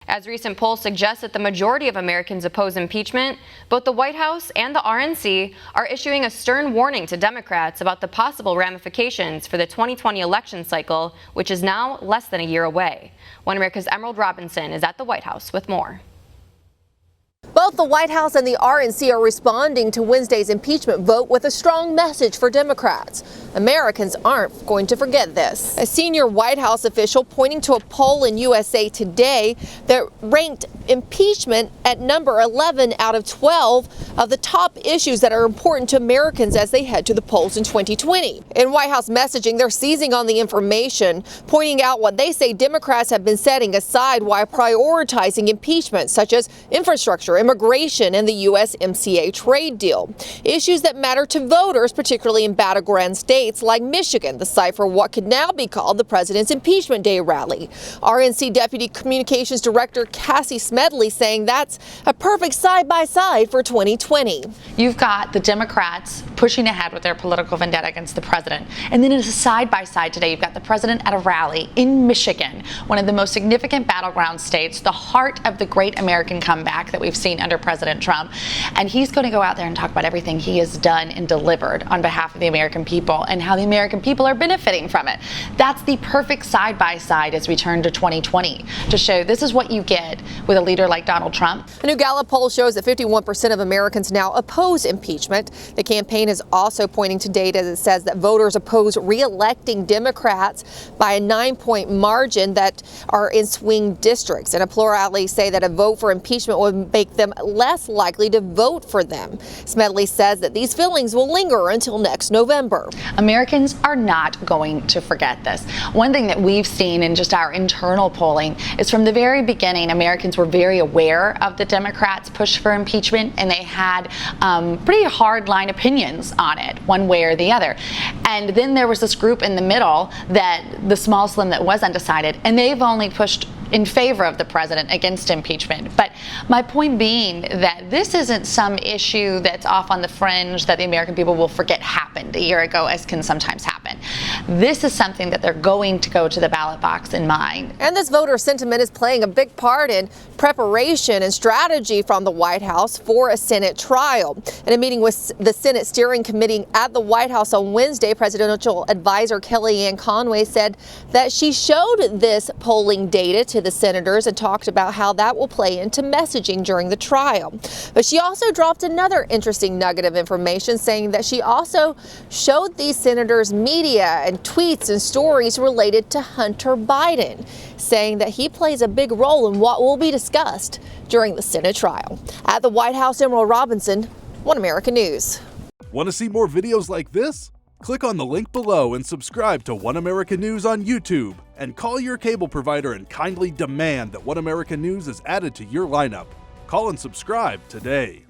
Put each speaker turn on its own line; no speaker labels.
As recent polls suggest that the majority of Americans oppose impeachment, both the White House and the RNC are issuing a stern warning to Democrats about the possible ramifications for the 2020 election cycle, which is now less than a year away. One America's Emerald Robinson is at the White House with more.
Both the White House and the RNC are responding to Wednesday's impeachment vote with a strong message for Democrats. Americans aren't going to forget this. A senior White House official pointing to a poll in USA Today that ranked impeachment at number 11 out of 12 of the top issues that are important to Americans as they head to the polls in 2020. In White House messaging, they're seizing on the information, pointing out what they say Democrats have been setting aside while prioritizing impeachment, such as infrastructure, immigration, and the USMCA trade deal. Issues that matter to voters, particularly in battleground states like Michigan, the site for what could now be called the President's Impeachment Day rally. RNC Deputy Communications Director Cassie Smedley saying that's a perfect side-by-side for 2020.
You've got the Democrats pushing ahead with their political vendetta against the president. And then as a side-by-side today, you've got the president at a rally in Michigan, one of the most significant battleground states, the heart of the great American comeback that we've seen under President Trump. And he's going to go out there and talk about everything he has done and delivered on behalf of the American people and how the American people are benefiting from it. That's the perfect side-by-side as we turn to 2020 to show this is what you get with a leader like Donald Trump.
A new Gallup poll shows that 51% of Americans now oppose impeachment. The campaign is also pointing to data that says that voters oppose re-electing Democrats by a 9-point margin that are in swing districts. And a plurality say that a vote for impeachment would make them less likely to vote for them. Smedley says that these feelings will linger until next November.
Americans are not going to forget this. One thing that we've seen in just our internal polling is from the very beginning, Americans were very aware of the Democrats' push for impeachment, and they had pretty hardline opinions on it, one way or the other. And then there was this group in the middle, that the small slim that was undecided, and they've only pushed in favor of the president against impeachment. But my point being that this isn't some issue that's off on the fringe that the American people will forget happened a year ago, as can sometimes happen. This is something that they're going to go to the ballot box in mind.
And this voter sentiment is playing a big part in preparation and strategy from the White House for a Senate trial. In a meeting with the Senate Steering Committee at the White House on Wednesday, presidential advisor Kellyanne Conway said that she showed this polling data to the senators and talked about how that will play into messaging during the trial. But she also dropped another interesting nugget of information, saying that she also showed these senators media and tweets and stories related to Hunter Biden, saying that he plays a big role in what will be discussed during the Senate trial. At the White House, Emerald Robinson, One America News.
Want to see more videos like this? Click on the link below and subscribe to One America News on YouTube, and call your cable provider and kindly demand that One America News is added to your lineup. Call and subscribe today.